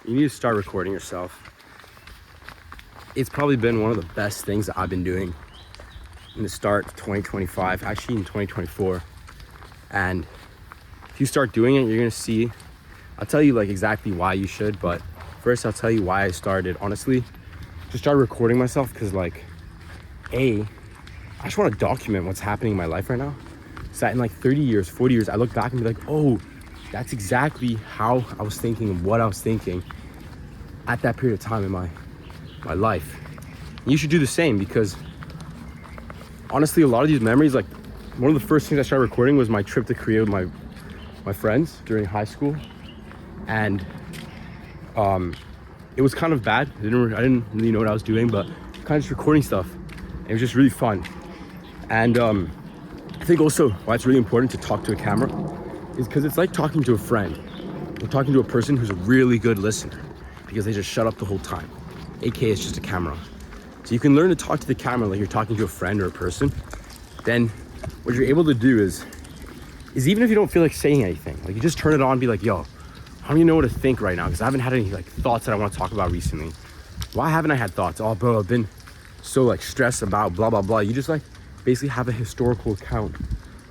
you need to start recording yourself. It's probably been one of the best things that I've been doing in the start of 2025, actually in 2024. And if you start doing it, you're gonna see, I'll tell you like exactly why you should, but first I'll tell you why I started, honestly, to start recording myself, because like, I just want to document what's happening in my life right now. So that in like 30 years, 40 years, I look back and be like, oh, that's exactly how I was thinking and what I was thinking at that period of time in my life. And you should do the same, because honestly, a lot of these memories, like one of the first things I started recording was my trip to Korea with my friends during high school. And it was kind of bad. I didn't really know what I was doing, but kind of just recording stuff. And it was just really fun. And I think also why it's really important to talk to a camera is because it's like talking to a friend. Or talking to a person who's a really good listener, because they just shut up the whole time. AKA it's just a camera. So you can learn to talk to the camera like you're talking to a friend or a person. Then what you're able to do is even if you don't feel like saying anything, like you just turn it on and be like, yo, I don't even know what to think right now, because I haven't had any like thoughts that I want to talk about recently. Why haven't I had thoughts? Oh bro, I've been so like stressed about blah blah blah. You just like basically have a historical account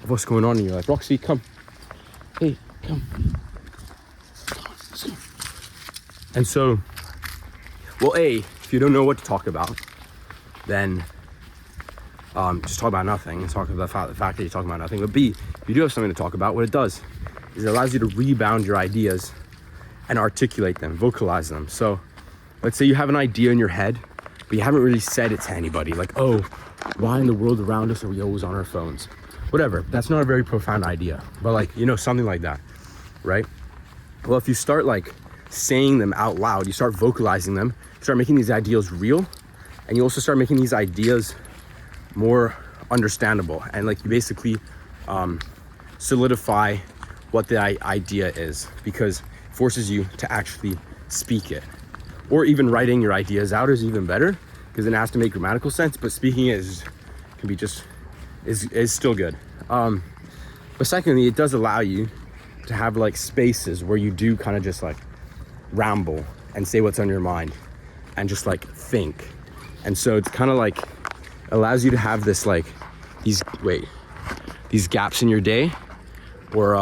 of what's going on in your life. Roxy, come. Hey, come. And so, well, if you don't know what to talk about, then just talk about nothing and talk about the fact that you're talking about nothing. But B, if you do have something to talk about, what it does is it allows you to rebound your ideas and articulate them, vocalize them. So let's say you have an idea in your head, but you haven't really said it to anybody. Like, oh, why in the world around us are we always on our phones? Whatever, that's not a very profound idea, but like, you know, something like that, right? Well, if you start like saying them out loud, you start vocalizing them, you start making these ideas real, and you also start making these ideas more understandable. And like you basically solidify what the idea is, because it forces you to actually speak it. Or even writing your ideas out is even better, because then it has to make grammatical sense, but speaking it is still good. But secondly, it does allow you to have like spaces where you do kind of just like ramble and say what's on your mind and just like think. And so it's kind of like allows you to have this like these gaps in your day where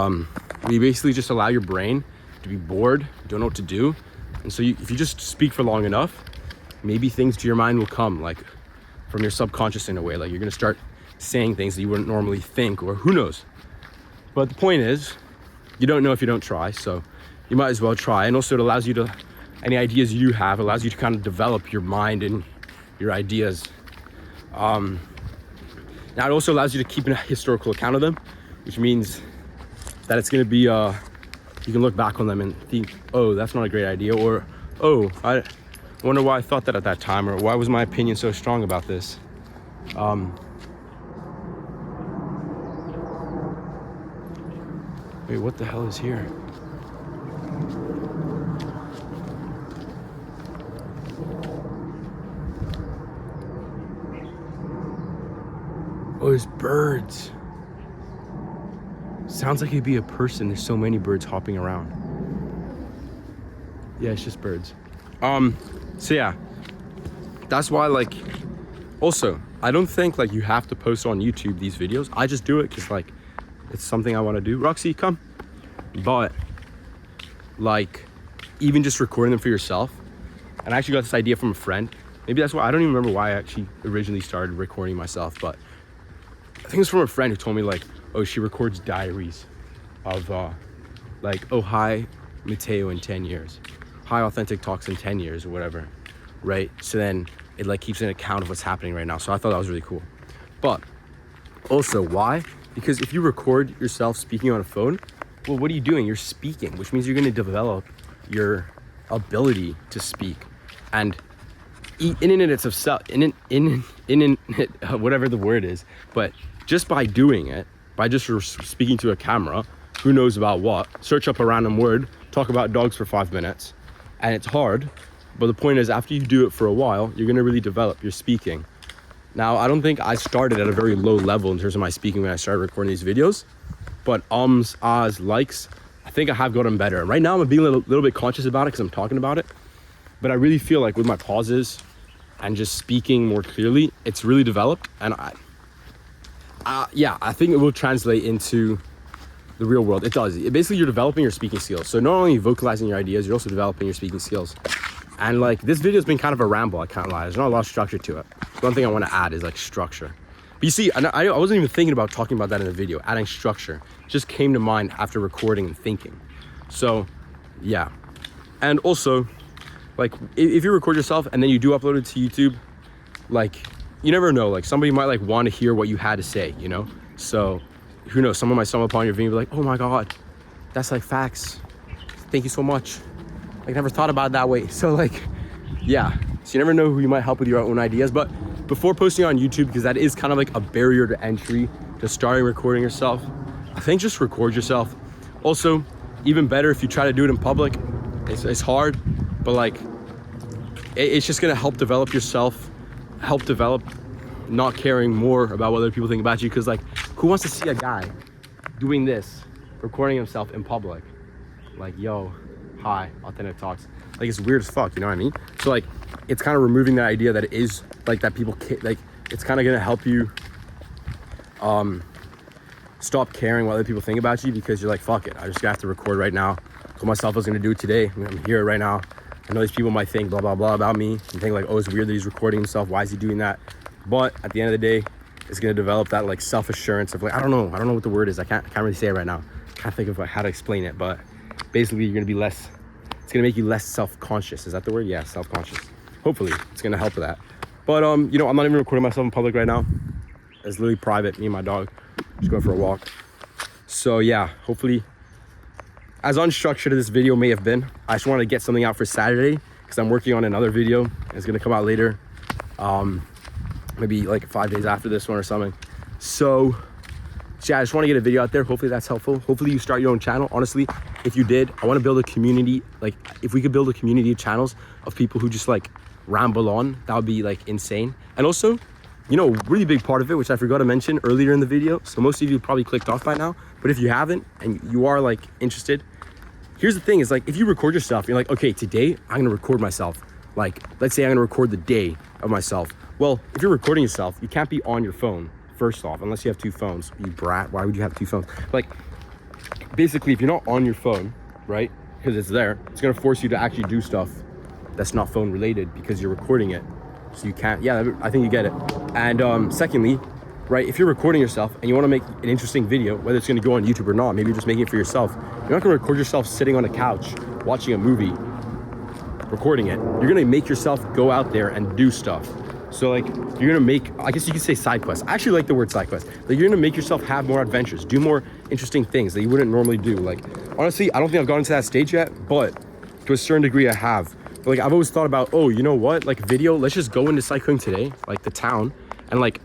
you basically just allow your brain to be bored, don't know what to do. And so if you just speak for long enough, maybe things to your mind will come, like from your subconscious in a way. Like you're gonna start saying things that you wouldn't normally think, or who knows. But the point is, you don't know if you don't try, so you might as well try. And also it allows you to, any ideas you have, allows you to kind of develop your mind and your ideas. Now it also allows you to keep a historical account of them, which means that it's gonna be, you can look back on them and think, oh, that's not a great idea, or, oh, I wonder why I thought that at that time, or why was my opinion so strong about this? Wait, what the hell is here? Oh, there's birds. Sounds like it'd be a person. There's so many birds hopping around. Yeah, it's just birds. So yeah, that's why, like, also, I don't think like you have to post on YouTube these videos. I just do it because like it's something I want to do. Roxy, come. But like, even just recording them for yourself. And I actually got this idea from a friend. Maybe that's why, I don't even remember why I actually originally started recording myself, but I think it's from a friend who told me like, oh, she records diaries of like, oh, hi Mateo in 10 years. Hi AuthenticTalks in 10 years or whatever, right? So then it like keeps an account of what's happening right now. So I thought that was really cool. But also, why? Because if you record yourself speaking on a phone, well, what are you doing? You're speaking, which means you're going to develop your ability to speak. And in and of itself, whatever the word is, but just by doing it, by just speaking to a camera, who knows about what, search up a random word, talk about dogs for 5 minutes, and it's hard. But the point is, after you do it for a while, you're going to really develop your speaking. Now, I don't think I started at a very low level in terms of my speaking when I started recording these videos, but ahs, likes, I think I have gotten better. Right now I'm being a little bit conscious about it because I'm talking about it, but I really feel like with my pauses and just speaking more clearly, it's really developed. And I think it will translate into the real world. It does. Basically, you're developing your speaking skills. So not only vocalizing your ideas, you're also developing your speaking skills. And like this video has been kind of a ramble, I can't lie. There's not a lot of structure to it. One thing I want to add is like structure. But you see, I wasn't even thinking about talking about that in the video. Adding structure just came to mind after recording and thinking. So yeah. And also, like if you record yourself and then you do upload it to YouTube, like you never know, like somebody might like want to hear what you had to say, you know? So who knows, someone might stumble upon your video and be like, oh my God, that's like facts. Thank you so much. I never thought about it that way. So like, yeah. So you never know who you might help with your own ideas. But before posting on YouTube, because that is kind of like a barrier to entry to starting recording yourself, I think just record yourself. Also, even better if you try to do it in public. It's hard, but like, it's just gonna help develop yourself, help develop not caring more about what other people think about you. Because like, who wants to see a guy doing this, recording himself in public? Like, yo, hi, AuthenticTalks. Like, it's weird as fuck, you know what I mean? So like, it's kind of removing the idea that it is like that people like, it's kind of gonna help you stop caring what other people think about you, because you're like, fuck it, I just have to record right now. Told myself I was gonna do it today. I'm here right now. I know these people might think blah blah blah about me and think like, oh, it's weird that he's recording himself, why is he doing that? But at the end of the day, it's gonna develop that like self-assurance of like, I don't know what the word is. I can't really say it right now. Can't think of how to explain it, but basically you're gonna be less, it's gonna make you less self-conscious. Is that the word? Yeah, self-conscious. Hopefully it's gonna help with that. But you know, I'm not even recording myself in public right now. It's literally private, me and my dog just going for a walk. So yeah, hopefully, as unstructured as this video may have been, I just wanted to get something out for Saturday because I'm working on another video. It's gonna come out later, maybe like 5 days after this one or something. So yeah, I just want to get a video out there. Hopefully that's helpful. Hopefully you start your own channel. Honestly, if you did, I want to build a community. Like if we could build a community of channels of people who just like ramble on, that would be like insane. And also, you know, really big part of it, which I forgot to mention earlier in the video, so most of you probably clicked off by now, but if you haven't and you are like interested, here's the thing, is like, if you record yourself, you're like, okay, today I'm gonna record myself. Like, let's say I'm gonna record the day of myself. Well, if you're recording yourself, you can't be on your phone, first off, unless you have two phones. You brat, why would you have two phones? Like, basically, if you're not on your phone, right, because it's there, it's gonna force you to actually do stuff that's not phone related because you're recording it. So you can't, yeah, I think you get it. And secondly, right, if you're recording yourself and you want to make an interesting video, whether it's going to go on YouTube or not, maybe you're just making it for yourself. You're not going to record yourself sitting on a couch watching a movie, recording it. You're going to make yourself go out there and do stuff. So like, you're going to make, I guess you could say side quests. I actually like the word side quest. Like, you're going to make yourself have more adventures, do more interesting things that you wouldn't normally do. Like, honestly, I don't think I've gotten to that stage yet, but to a certain degree I have. Like, I've always thought about, oh, you know what, like video, let's just go into cycling today, like the town, and like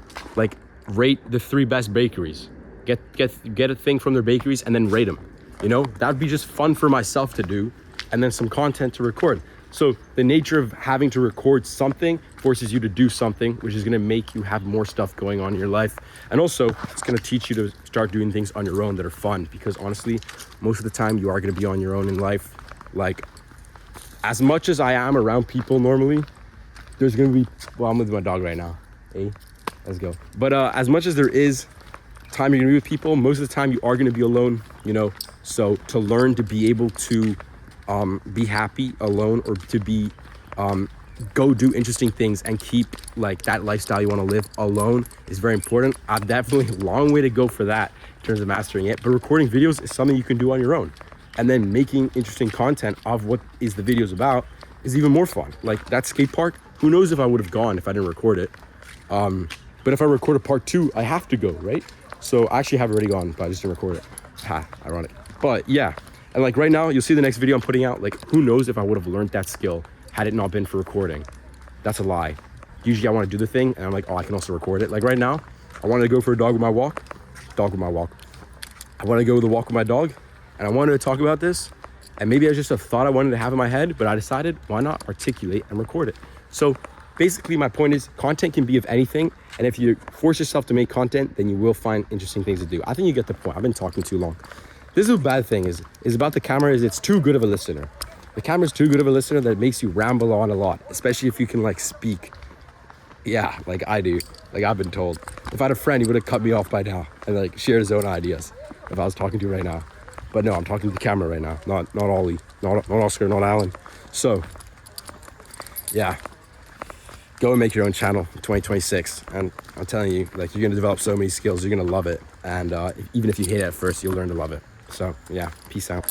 rate the 3 best bakeries, get a thing from their bakeries and then rate them. You know, that would be just fun for myself to do, and then some content to record. So the nature of having to record something forces you to do something, which is going to make you have more stuff going on in your life. And also it's going to teach you to start doing things on your own that are fun, because honestly, most of the time you are going to be on your own in life. Like, as much as I am around people normally, there's gonna be, well, I'm with my dog right now. Hey, let's go. But as much as there is time you're gonna be with people, most of the time you are gonna be alone, you know? So to learn to be able to be happy alone, or to be, go do interesting things and keep like that lifestyle you wanna live alone is very important. I've definitely a long way to go for that in terms of mastering it, but recording videos is something you can do on your own. And then making interesting content of what is the videos about is even more fun. Like that skate park, who knows if I would have gone if I didn't record it. But if I record a part 2, I have to go, right? So I actually have already gone, but I just didn't record it. Ha, ironic. But yeah, and like right now, you'll see the next video I'm putting out, like who knows if I would have learned that skill had it not been for recording. That's a lie. Usually I want to do the thing and I'm like, oh, I can also record it. Like right now, I wanted to go for a dog with my walk. I want to go with a walk with my dog. And I wanted to talk about this, and maybe it's just a thought I wanted to have in my head, but I decided, why not articulate and record it? So basically my point is, content can be of anything, and if you force yourself to make content, then you will find interesting things to do. I think you get the point. I've been talking too long. this is a bad thing is about the camera is it's too good of a listener. The camera's too good of a listener that it makes you ramble on a lot, especially if you can like speak. Yeah, like I do. Like I've been told. If I had a friend, he would have cut me off by now and like shared his own ideas if I was talking to you right now. But no, I'm talking to the camera right now, not Ollie, not Oscar, not Alan. So, yeah, go and make your own channel in 2026. And I'm telling you, like you're gonna develop so many skills, you're gonna love it. And even if you hate it at first, you'll learn to love it. So yeah, peace out.